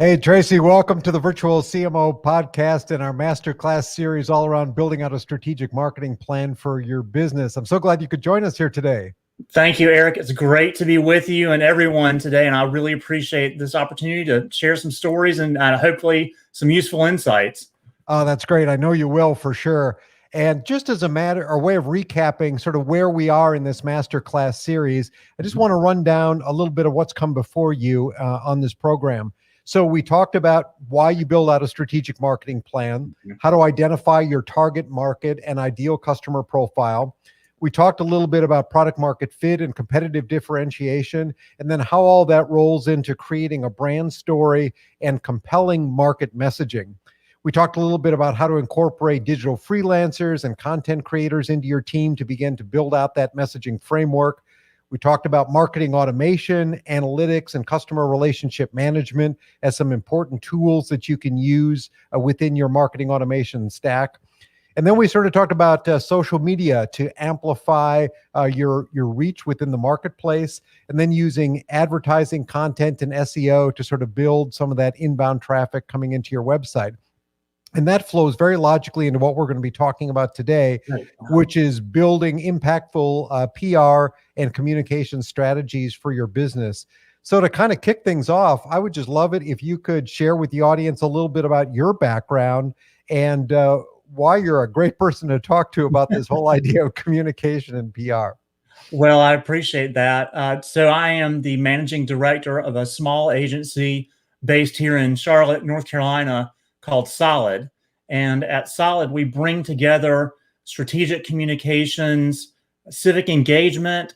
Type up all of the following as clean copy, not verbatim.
Hey, Tracy, welcome to the Virtual CMO podcast and our Masterclass series all around building out a strategic marketing plan for your business. I'm so glad you could join us here today. Thank you, Eric. It's great to be with you and everyone today, and I really appreciate this opportunity to share some stories and hopefully some useful insights. Oh, that's great. I know you will for sure. And just as a matter or way of recapping sort of where we are in this Masterclass series, I just want to run down a little bit of what's come before you on this program. So we talked about why you build out a strategic marketing plan, how to identify your target market and ideal customer profile. We talked a little bit about product market fit and competitive differentiation, and then how all that rolls into creating a brand story and compelling market messaging. We talked a little bit about how to incorporate digital freelancers and content creators into your team to begin to build out that messaging framework. We talked about marketing automation, analytics, and customer relationship management as some important tools that you can use within your marketing automation stack. And then we sort of talked about social media to amplify your reach within the marketplace, and then using advertising content and SEO to sort of build some of that inbound traffic coming into your website. And that flows very logically into what we're going to be talking about today, which is building impactful PR and communication strategies for your business. So to kind of kick things off, I would just love it if you could share with the audience a little bit about your background and why you're a great person to talk to about this whole idea of communication and PR. Well, I appreciate that. So I am the managing director of a small agency based here in Charlotte, North Carolina, called Solid. And at Solid, we bring together strategic communications, civic engagement,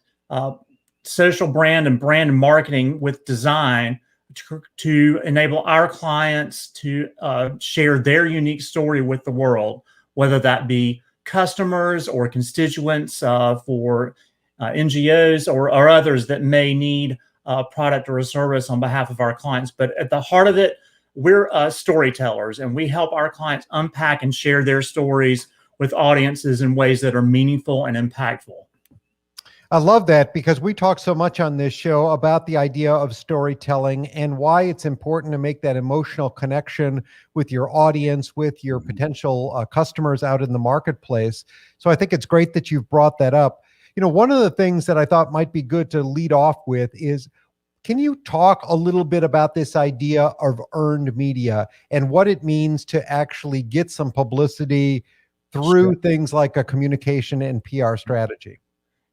social brand and brand marketing with design to enable our clients to share their unique story with the world, whether that be customers or constituents for NGOs or others that may need a product or a service on behalf of our clients. But at the heart of it, we're storytellers, and we help our clients unpack and share their stories with audiences in ways that are meaningful and impactful. I love that, because we talk so much on this show about the idea of storytelling and why it's important to make that emotional connection with your audience, with your potential customers out in the marketplace. So I think it's great that you've brought that up. You know, one of the things that I thought might be good to lead off with is, can you talk a little bit about this idea of earned media and what it means to actually get some publicity through things like a communication and PR strategy?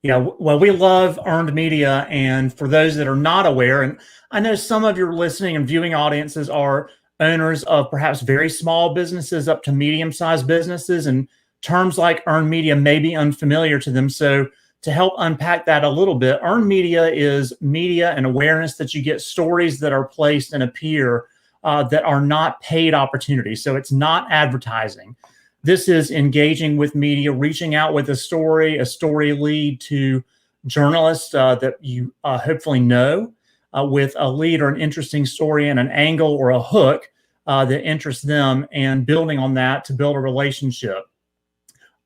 Yeah, well, we love earned media. And for those that are not aware, and I know some of your listening and viewing audiences are owners of perhaps very small businesses up to medium-sized businesses, and terms like earned media may be unfamiliar to them. So to help unpack that a little bit, earned media is media and awareness that you get, stories that are placed and appear that are not paid opportunities. So it's not advertising. This is engaging with media, reaching out with a story lead to journalists that you hopefully know, with a lead or an interesting story and an angle or a hook that interests them, and building on that to build a relationship.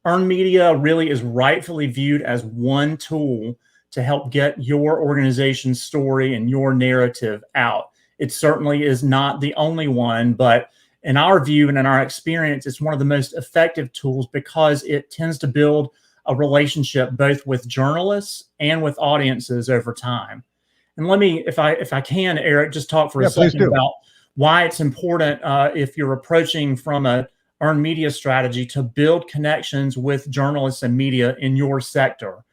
Earned media really is rightfully viewed as one tool to help get your organization's story and your narrative out. It certainly is not the only one, but in our view and in our experience, it's one of the most effective tools because it tends to build a relationship both with journalists and with audiences over time. And let me, if I can, Eric, just talk for a second about why it's important if you're approaching from a earned media strategy to build connections with journalists and media in your sector.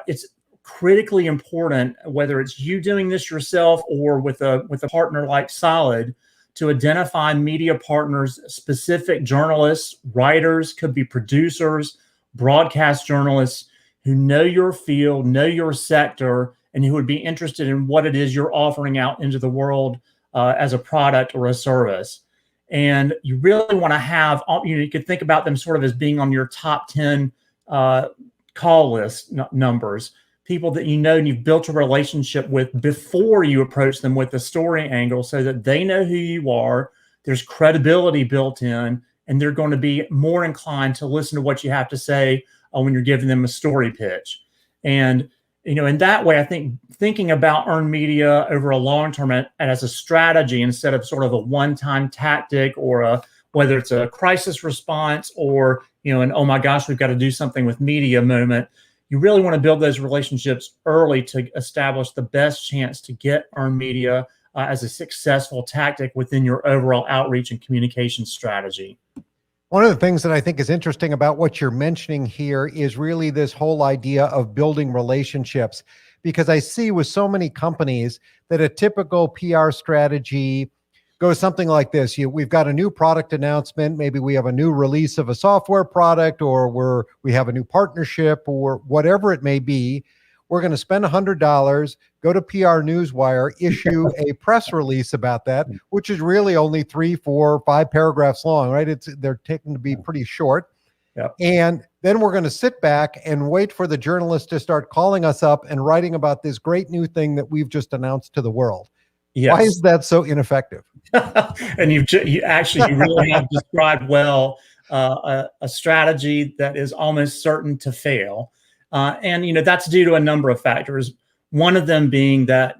It's critically important, whether it's you doing this yourself or with a partner like Solid, to identify media partners, specific journalists, writers, could be producers, broadcast journalists who know your field, know your sector, and who would be interested in what it is you're offering out into the world as a product or a service. And you really want to have, you could think about them sort of as being on your top 10 call list numbers, people that you know and you've built a relationship with before you approach them with the story angle, so that they know who you are, there's credibility built in, and they're going to be more inclined to listen to what you have to say when you're giving them a story pitch. And In that way, I think thinking about earned media over a long term as a strategy instead of sort of a one-time tactic, or whether it's a crisis response or an oh my gosh, we've got to do something with media moment. You really want to build those relationships early to establish the best chance to get earned media as a successful tactic within your overall outreach and communication strategy. One of the things that I think is interesting about what you're mentioning here is really this whole idea of building relationships, because I see with so many companies that a typical PR strategy goes something like this. We've got a new product announcement. Maybe we have a new release of a software product, or we have a new partnership, or whatever it may be. We're going to spend $100, go to PR Newswire, issue a press release about that, which is really only 3, 4, 5 paragraphs long, right? They're taken to be pretty short. Yep. And then we're going to sit back and wait for the journalists to start calling us up and writing about this great new thing that we've just announced to the world. Yes. Why is that so ineffective? And you really have described well a strategy that is almost certain to fail. And that's due to a number of factors. One of them being that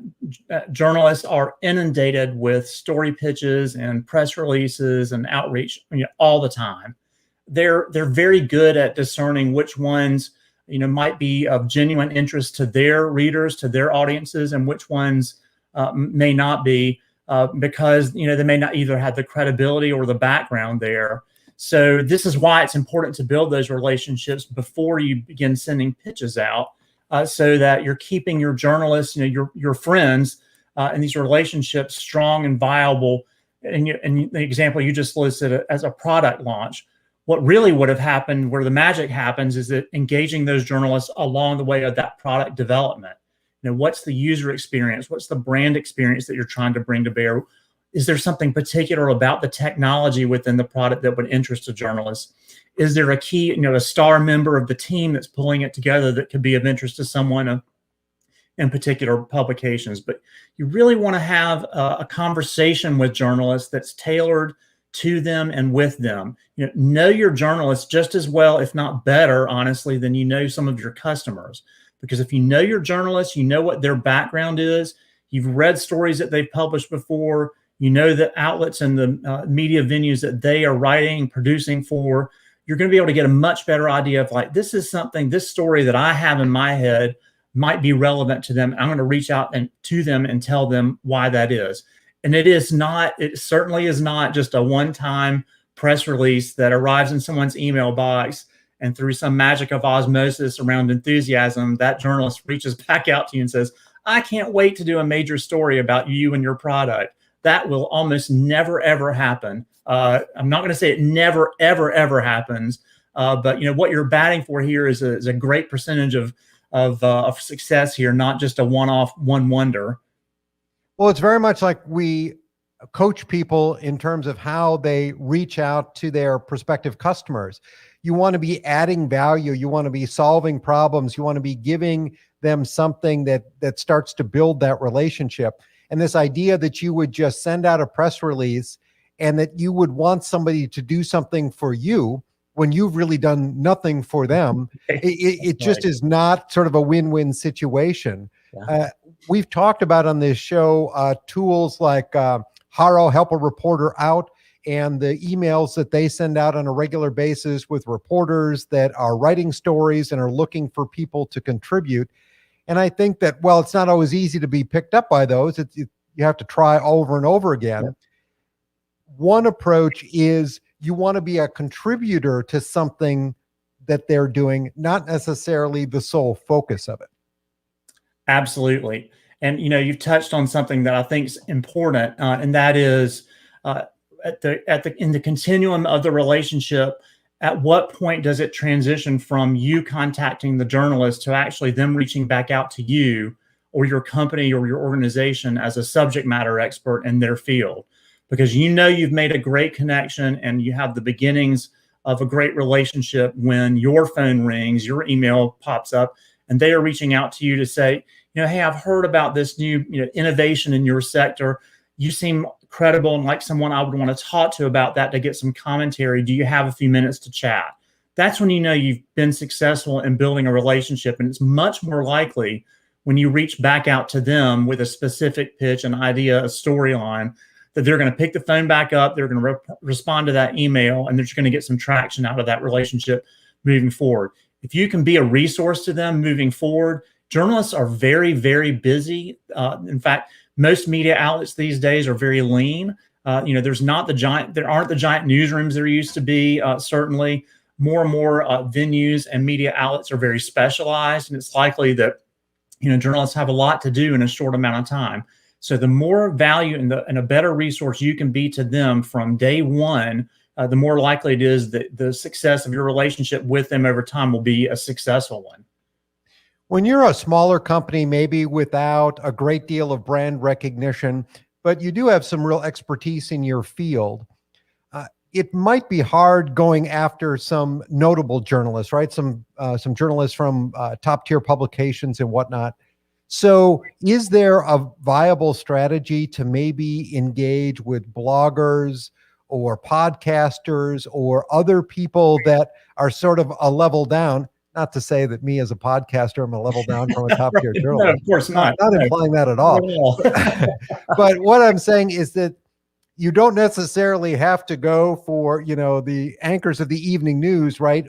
journalists are inundated with story pitches and press releases and outreach all the time. They're very good at discerning which ones might be of genuine interest to their readers, to their audiences, and which ones may not be, because they may not either have the credibility or the background there. So this is why it's important to build those relationships before you begin sending pitches out, so that you're keeping your journalists, your friends, and these relationships strong and viable. And the example you just listed as a product launch, what really would have happened, where the magic happens, is that engaging those journalists along the way of that product development. What's the user experience? What's the brand experience that you're trying to bring to bear? Is there something particular about the technology within the product that would interest a journalist? Is there a key, a star member of the team that's pulling it together that could be of interest to someone in particular publications? But you really want to have a conversation with journalists that's tailored to them and with them. Know your journalists just as well, if not better, honestly, than you know some of your customers. Because if you know your journalists, you know what their background is, you've read stories that they've published before, you know the outlets and the media venues that they are writing, producing for, you're going to be able to get a much better idea of this story that I have in my head might be relevant to them. I'm going to reach out to them and tell them why that is. And it certainly is not just a one-time press release that arrives in someone's email box, and through some magic of osmosis around enthusiasm, that journalist reaches back out to you and says, I can't wait to do a major story about you and your product. That will almost never, ever happen. I'm not going to say it never, ever, ever happens. But what you're batting for here is a great percentage of success here, not just a one-off, one wonder. Well, it's very much like we coach people in terms of how they reach out to their prospective customers. You want to be adding value. You want to be solving problems. You want to be giving them something that starts to build that relationship. And this idea that you would just send out a press release and that you would want somebody to do something for you when you've really done nothing for them, it just is not sort of a win-win situation. Yeah. We've talked about on this show tools like Haro, Help a Reporter Out, and the emails that they send out on a regular basis with reporters that are writing stories and are looking for people to contribute. And I think that, well, it's not always easy to be picked up by those. You have to try over and over again. Yeah. One approach is you want to be a contributor to something that they're doing, not necessarily the sole focus of it. Absolutely. And, you've touched on something that I think is important, and that is in the continuum of the relationship, at what point does it transition from you contacting the journalist to actually them reaching back out to you or your company or your organization as a subject matter expert in their field? Because you've made a great connection and you have the beginnings of a great relationship when your phone rings, your email pops up, and they are reaching out to you to say, hey, I've heard about this new innovation in your sector. You seem credible and like someone I would want to talk to about that to get some commentary. Do you have a few minutes to chat? that's when you know you've been successful in building a relationship. And it's much more likely when you reach back out to them with a specific pitch, an idea, a storyline, that they're going to pick the phone back up, they're going to respond to that email, and they're just going to get some traction out of that relationship moving forward. If you can be a resource to them moving forward, journalists are very, very busy. In fact, most media outlets these days are very lean. There aren't the giant newsrooms there used to be. Certainly, more and more venues and media outlets are very specialized, and it's likely that journalists have a lot to do in a short amount of time. So the more value and a better resource you can be to them from day one, the more likely it is that the success of your relationship with them over time will be a successful one. When you're a smaller company, maybe without a great deal of brand recognition, but you do have some real expertise in your field, it might be hard going after some notable journalists, right? Some journalists from top tier publications and whatnot. So is there a viable strategy to maybe engage with bloggers or podcasters or other people that are sort of a level down? Not to say that me as a podcaster, I'm a level down from a top tier journalist. No, of course not. Not implying that at all. But what I'm saying is that you don't necessarily have to go for, the anchors of the evening news, right?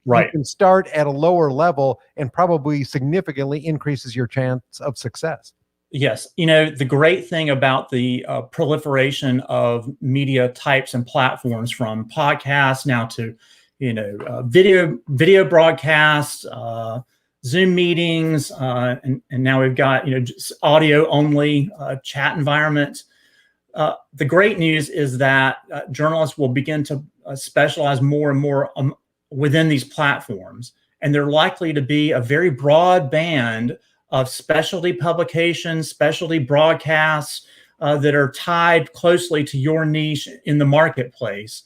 Right. You can start at a lower level and probably significantly increases your chance of success. Yes. The great thing about the proliferation of media types and platforms, from podcasts now to, video broadcasts, Zoom meetings, and now we've got, just audio only chat environments. The great news is that journalists will begin to specialize more and more within these platforms. And they're likely to be a very broad band of specialty publications, specialty broadcasts that are tied closely to your niche in the marketplace.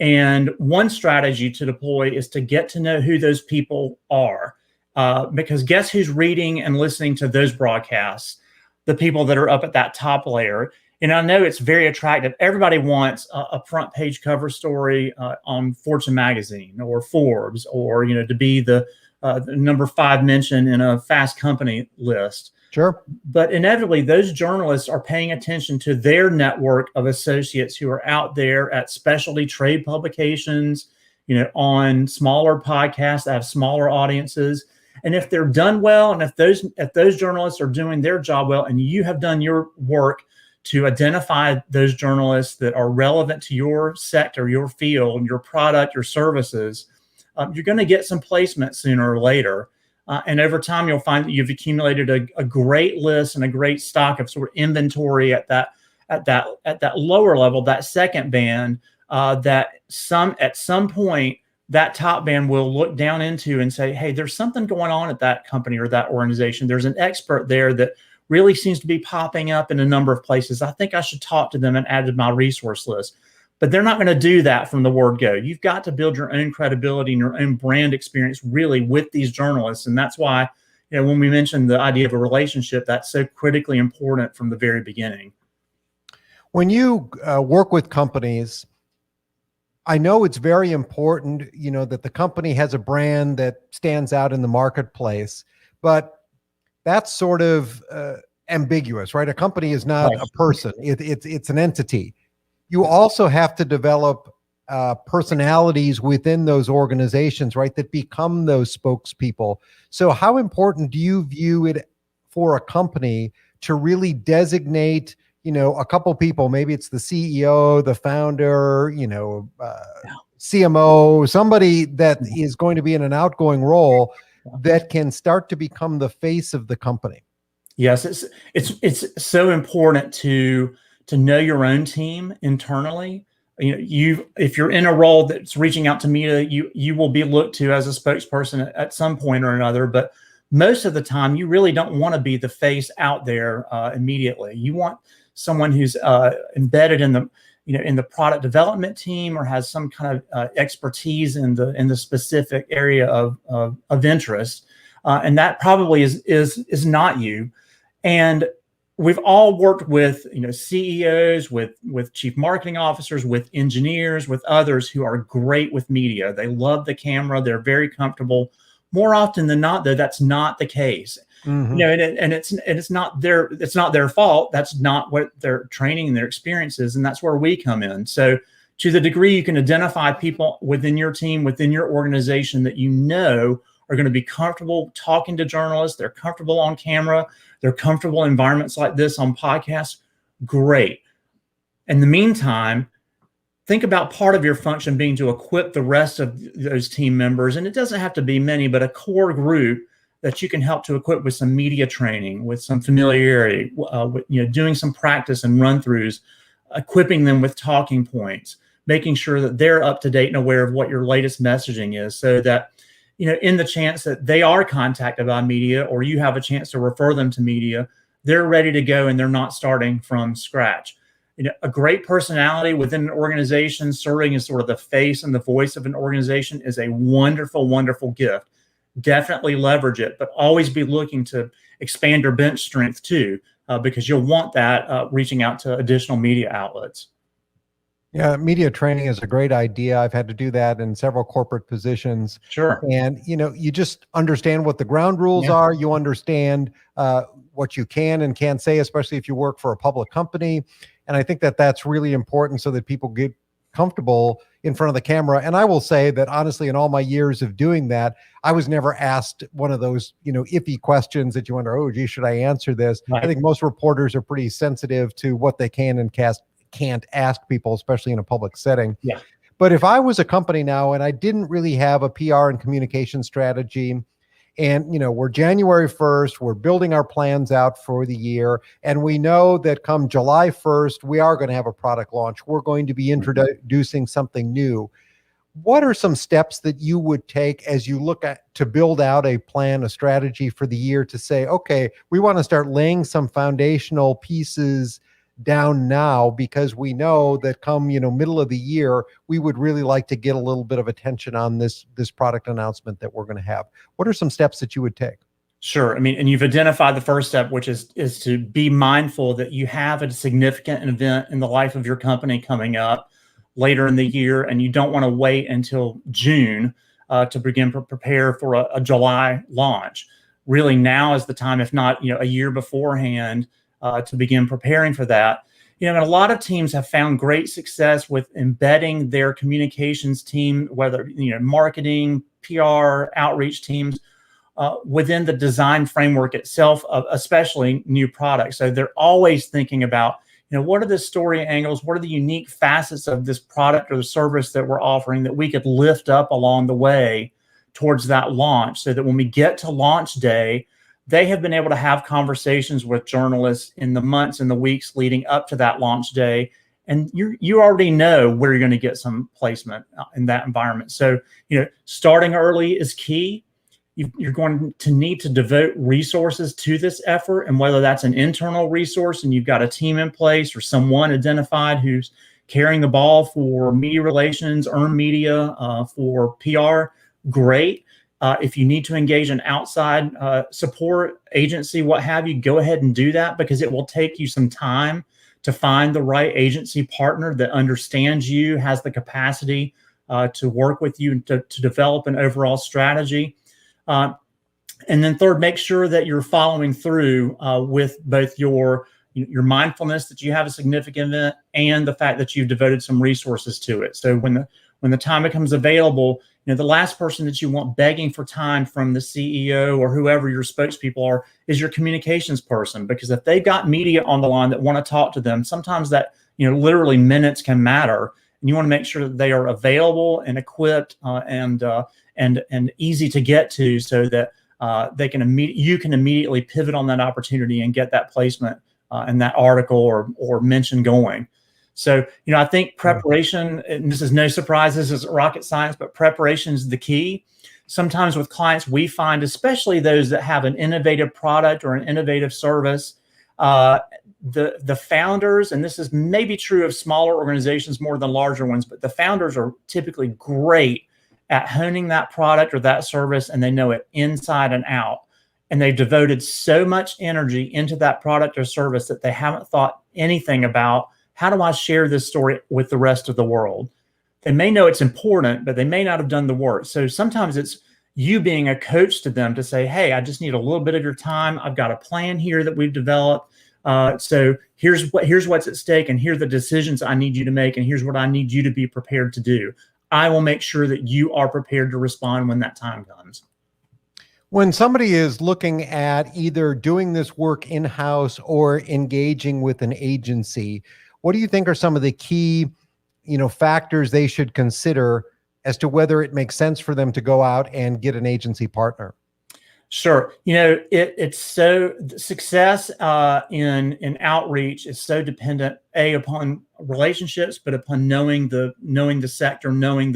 And one strategy to deploy is to get to know who those people are. Because guess who's reading and listening to those broadcasts? The people that are up at that top layer. And I know it's very attractive. Everybody wants a front page cover story on Fortune magazine or Forbes, or to be the number 5 mention in a Fast Company list. Sure. But inevitably, those journalists are paying attention to their network of associates who are out there at specialty trade publications, on smaller podcasts that have smaller audiences. And if they're done well, and if those journalists are doing their job well, and you have done your work to identify those journalists that are relevant to your sector, your field, your product, your services, you're going to get some placement sooner or later. And over time, you'll find that you've accumulated a great list and a great stock of sort of inventory at that lower level, that second band, that at some point that top band will look down into and say, hey, there's something going on at that company or that organization. There's an expert there that really seems to be popping up in a number of places. I think I should talk to them and add to my resource list. But they're not going to do that from the word go. You've got to build your own credibility and your own brand experience really with these journalists. And that's why, when we mentioned the idea of a relationship, that's so critically important from the very beginning. When you work with companies, I know it's very important, that the company has a brand that stands out in the marketplace, but that's sort of ambiguous, right? A company is not a person. It's an entity. You also have to develop personalities within those organizations, right, that become those spokespeople. So how important do you view it for a company to really designate, a couple people? Maybe it's the CEO, the founder, CMO, somebody that is going to be in an outgoing role that can start to become the face of the company. Yes, it's so important to know your own team internally. If you're in a role that's reaching out to media, you will be looked to as a spokesperson at some point or another. But most of the time, you really don't want to be the face out there immediately. You want someone who's embedded in the product development team, or has some kind of expertise in the specific area of interest, and that probably is not you. And we've all worked with, CEOs, with chief marketing officers, with engineers, with others who are great with media. They love the camera. They're very comfortable. More often than not, though, that's not the case. Mm-hmm. And it's not their fault. That's not what their training and their experience is, and that's where we come in. So, to the degree you can identify people within your team, within your organization that are going to be comfortable talking to journalists, they're comfortable on camera, they're comfortable in environments like this on podcasts, great. In the meantime, think about part of your function being to equip the rest of those team members, and it doesn't have to be many, but a core group that you can help to equip with some media training, with some familiarity, doing some practice and run-throughs, equipping them with talking points, making sure that they're up to date and aware of what your latest messaging is, so that, in the chance that they are contacted by media or you have a chance to refer them to media, they're ready to go and they're not starting from scratch. A great personality within an organization, serving as sort of the face and the voice of an organization, is a wonderful, wonderful gift. Definitely leverage it, but always be looking to expand your bench strength too, because you'll want that reaching out to additional media outlets. Yeah, media training is a great idea. I've had to do that in several corporate positions. Sure. And, you just understand what the ground rules are. You understand what you can and can't say, especially if you work for a public company. And I think that that's really important so that people get comfortable in front of the camera. And I will say that honestly, in all my years of doing that, I was never asked one of those, iffy questions that you wonder, oh, gee, should I answer this? Right. I think most reporters are pretty sensitive to what they can and can't ask people, especially in a public setting. Yeah. But if I was a company now and I didn't really have a PR and communication strategy, and we're January 1st, we're building our plans out for the year, and we know that come July 1st, we are going to have a product launch. We're going to be introducing something new. What are some steps that you would take as you look at to build out a plan, a strategy for the year to say, okay, we want to start laying some foundational pieces down now, because we know that come middle of the year, we would really like to get a little bit of attention on this product announcement that we're going to have. What are some steps that you would take? Sure. I mean, and you've identified the first step, which is to be mindful that you have a significant event in the life of your company coming up later in the year, and you don't want to wait until June to begin prepare for a July launch. Really, now is the time, if not a year beforehand, to begin preparing for that. And a lot of teams have found great success with embedding their communications team, whether marketing, PR, outreach teams, within the design framework itself of especially new products. So they're always thinking about, what are the story angles, what are the unique facets of this product or the service that we're offering that we could lift up along the way towards that launch, so that when we get to launch day, they have been able to have conversations with journalists in the months and the weeks leading up to that launch day. And you already know where you're going to get some placement in that environment. So, starting early is key. You're going to need to devote resources to this effort. And whether that's an internal resource and you've got a team in place, or someone identified who's carrying the ball for media relations, earned media, for PR, great. If you need to engage an outside support agency, what have you, go ahead and do that, because it will take you some time to find the right agency partner that understands you, has the capacity to work with you and to develop an overall strategy. And then third, make sure that you're following through with both your mindfulness that you have a significant event and the fact that you've devoted some resources to it. So when the time becomes available, the last person that you want begging for time from the CEO or whoever your spokespeople are is your communications person, because if they've got media on the line that want to talk to them, sometimes that, literally minutes can matter. And you want to make sure that they are available and equipped and easy to get to, so that you can immediately pivot on that opportunity and get that placement and that article or mention going. So, I think preparation, and this is no surprise, this is rocket science, but preparation is the key. Sometimes with clients, we find, especially those that have an innovative product or an innovative service, the founders, and this is maybe true of smaller organizations more than larger ones, but the founders are typically great at honing that product or that service, and they know it inside and out. and they've devoted so much energy into that product or service that they haven't thought anything about, how do I share this story with the rest of the world? They may know it's important, but they may not have done the work. So sometimes it's you being a coach to them to say, hey, I just need a little bit of your time. I've got a plan here that we've developed. So here's what's at stake, and here are the decisions I need you to make, and here's what I need you to be prepared to do. I will make sure that you are prepared to respond when that time comes. When somebody is looking at either doing this work in-house or engaging with an agency, what do you think are some of the key, factors they should consider as to whether it makes sense for them to go out and get an agency partner? Sure. It's so success in outreach is so dependent upon relationships, but upon knowing the sector, knowing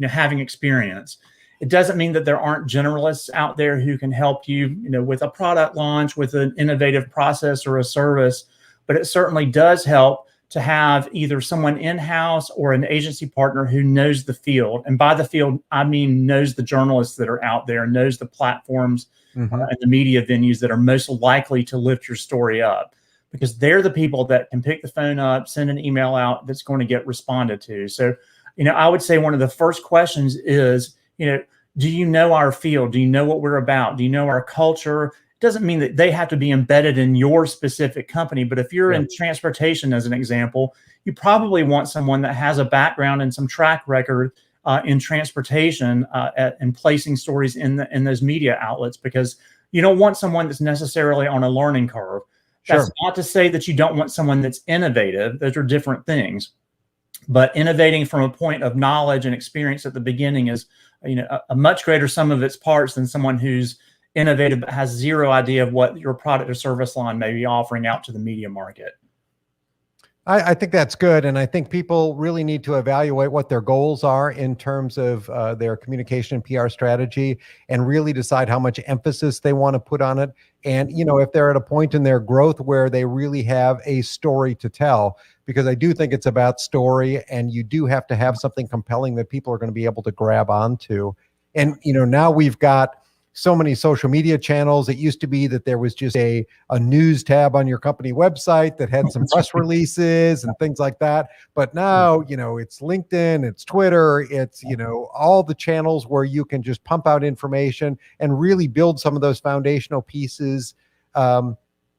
having experience. It doesn't mean that there aren't generalists out there who can help you, with a product launch, with an innovative process or a service, but it certainly does help to have either someone in-house or an agency partner who knows the field. And by the field, I mean knows the journalists that are out there, knows the platforms and the media venues that are most likely to lift your story up, because they're the people that can pick the phone up, send an email out that's going to get responded to. So, I would say one of the first questions is, do you know our field? Do you know what we're about? Do you know our culture? It doesn't mean that they have to be embedded in your specific company, but if you're in transportation, as an example, you probably want someone that has a background and some track record in transportation and placing stories in those media outlets, because you don't want someone that's necessarily on a learning curve. That's not to say that you don't want someone that's innovative. Those are different things. But innovating from a point of knowledge and experience at the beginning is, a much greater sum of its parts than someone who's innovative but has zero idea of what your product or service line may be offering out to the media market. I think that's good. And I think people really need to evaluate what their goals are in terms of their communication and PR strategy, and really decide how much emphasis they want to put on it. And, if they're at a point in their growth where they really have a story to tell, because I do think it's about story, and you do have to have something compelling that people are going to be able to grab onto. And, now we've got so many social media channels. It used to be that there was just a news tab on your company website that had some press releases and things like that. But now, it's LinkedIn, it's Twitter, it's, all the channels where you can just pump out information and really build some of those foundational pieces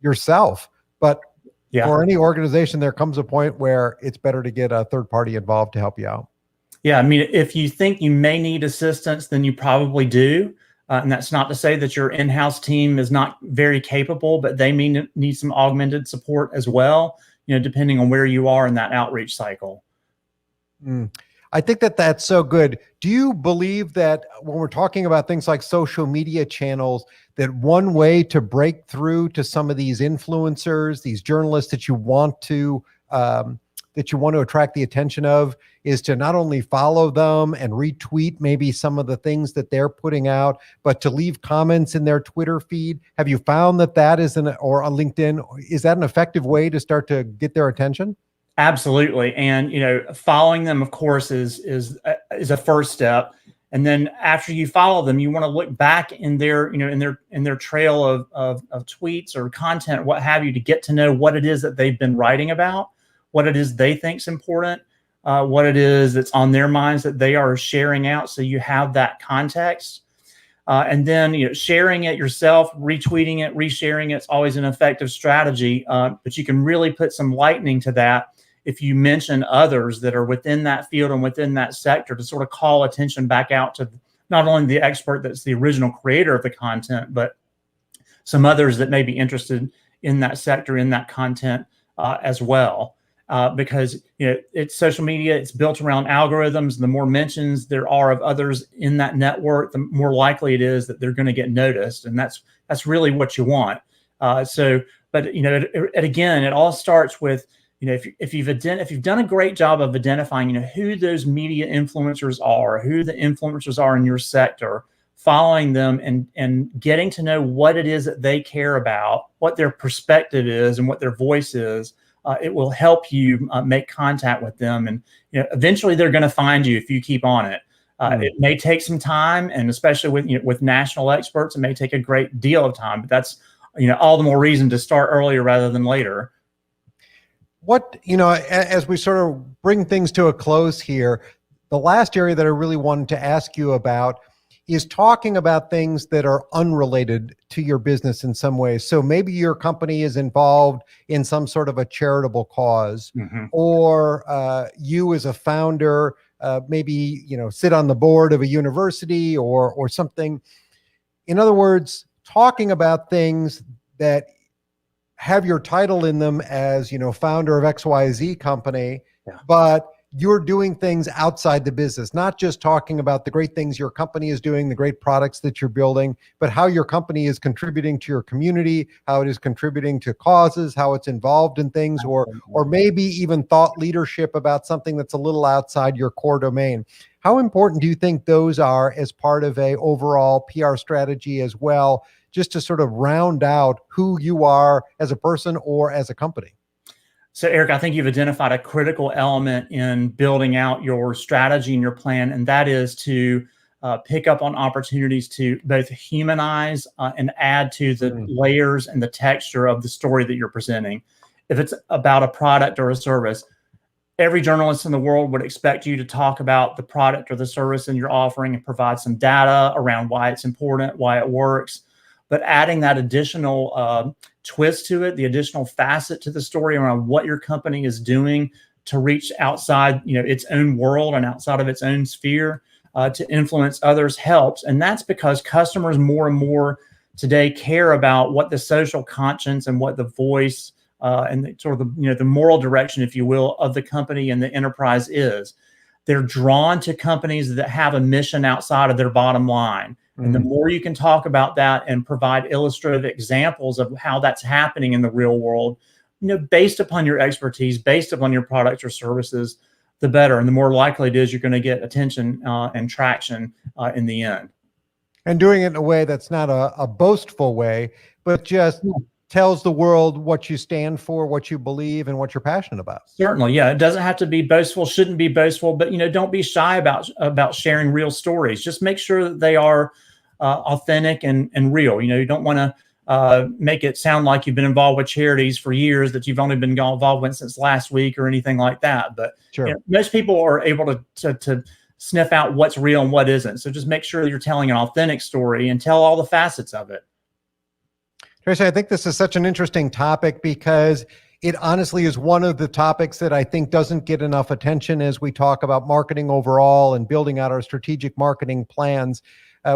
yourself. But for any organization, there comes a point where it's better to get a third party involved to help you out. Yeah. I mean, if you think you may need assistance, then you probably do. And that's not to say that your in-house team is not very capable, but they need some augmented support as well, depending on where you are in that outreach cycle. I think that that's so good. Do you believe that when we're talking about things like social media channels, that one way to break through to some of these influencers, these journalists that you want to attract the attention of, is to not only follow them and retweet maybe some of the things that they're putting out, but to leave comments in their Twitter feed? Have you found that is or on LinkedIn, is that an effective way to start to get their attention? Absolutely. And, following them, of course, is a first step. And then after you follow them, you want to look back in their, in their trail of tweets or content, what have you, to get to know what it is that they've been writing about, what it is they think's important, what it is that's on their minds that they are sharing out. So you have that context. And then, sharing it yourself, retweeting it, resharing it's always an effective strategy. But you can really put some lightning to that if you mention others that are within that field and within that sector, to sort of call attention back out to not only the expert that's the original creator of the content, but some others that may be interested in that sector, in that content as well. Because it's social media, it's built around algorithms. The more mentions there are of others in that network, the more likely it is that they're going to get noticed, and that's really what you want. But again, it all starts with if you've done a great job of identifying who those media influencers are, who the influencers are in your sector, following them and getting to know what it is that they care about, what their perspective is, and what their voice is. It will help you make contact with them, and eventually they're going to find you if you keep on it. It may take some time, and especially with national experts, it may take a great deal of time. But that's all the more reason to start earlier rather than later. What, as we sort of bring things to a close here, the last area that I really wanted to ask you about is talking about things that are unrelated to your business in some ways. So maybe your company is involved in some sort of a charitable cause, or you as a founder, maybe, sit on the board of a university or something. In other words, talking about things that have your title in them as, founder of XYZ company, but you're doing things outside the business, not just talking about the great things your company is doing, the great products that you're building, but how your company is contributing to your community, how it is contributing to causes, how it's involved in things, or maybe even thought leadership about something that's a little outside your core domain. How important do you think those are as part of a overall PR strategy as well, just to sort of round out who you are as a person or as a company? So, Eric, I think you've identified a critical element in building out your strategy and your plan, and that is to pick up on opportunities to both humanize and add to the layers and the texture of the story that you're presenting. If it's about a product or a service, every journalist in the world would expect you to talk about the product or the service in your offering and provide some data around why it's important, why it works. But adding that additional twist to it, the additional facet to the story around what your company is doing to reach outside, its own world and outside of its own sphere to influence others helps. And that's because customers more and more today care about what the social conscience and what the voice and the, sort of the moral direction, if you will, of the company and the enterprise is. They're drawn to companies that have a mission outside of their bottom line. And the more you can talk about that and provide illustrative examples of how that's happening in the real world, based upon your expertise, based upon your products or services, the better. And the more likely it is you're going to get attention and traction in the end. And doing it in a way that's not a boastful way, but just tells the world what you stand for, what you believe, and what you're passionate about. Certainly, yeah. It doesn't have to be boastful, shouldn't be boastful, but don't be shy about sharing real stories. Just make sure that they are authentic and real. You don't want to make it sound like you've been involved with charities for years that you've only been involved with since last week or anything like that. But most people are able to sniff out what's real and what isn't. So just make sure that you're telling an authentic story and tell all the facets of it. Tracy, I think this is such an interesting topic because it honestly is one of the topics that I think doesn't get enough attention as we talk about marketing overall and building out our strategic marketing plans.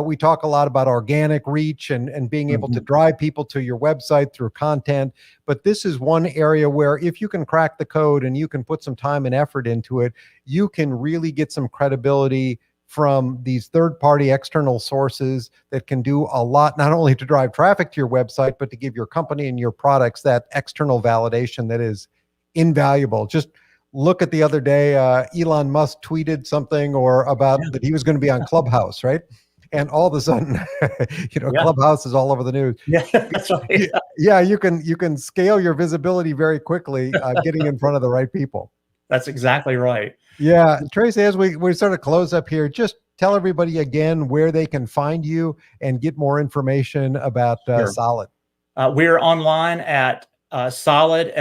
We talk a lot about organic reach and being able to drive people to your website through content. But this is one area where if you can crack the code and you can put some time and effort into it, you can really get some credibility from these third-party external sources that can do a lot, not only to drive traffic to your website, but to give your company and your products that external validation that is invaluable. Just look at the other day, Elon Musk tweeted something about that he was going to be on Clubhouse, right? And all of a sudden, Clubhouse is all over the news. Yeah, that's right. Yeah, you can scale your visibility very quickly, getting in front of the right people. That's exactly right. Yeah, Tracy, as we sort of close up here, just tell everybody again where they can find you and get more information about Solid. We're online at solid.today,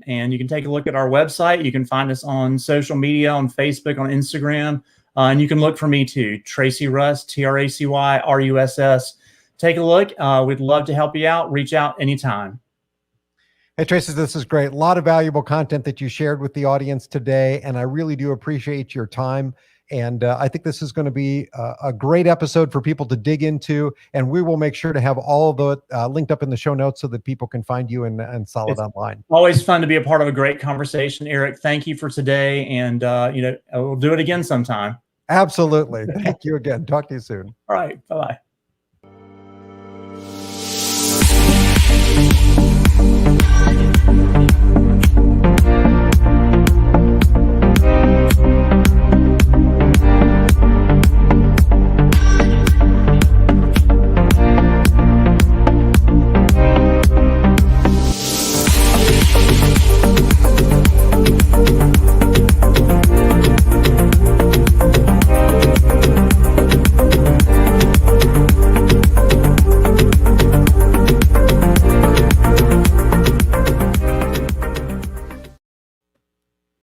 and you can take a look at our website. You can find us on social media, on Facebook, on Instagram, and you can look for me too, Tracy Russ, TracyRuss. Take a look. We'd love to help you out. Reach out anytime. Hey, Tracy, this is great. A lot of valuable content that you shared with the audience today, and I really do appreciate your time. And I think this is going to be a great episode for people to dig into, and we will make sure to have all of the linked up in the show notes so that people can find you and Solid online. Always fun to be a part of a great conversation, Eric. Thank you for today, and we'll do it again sometime. Absolutely. Thank you again. Talk to you soon. All right. Bye-bye.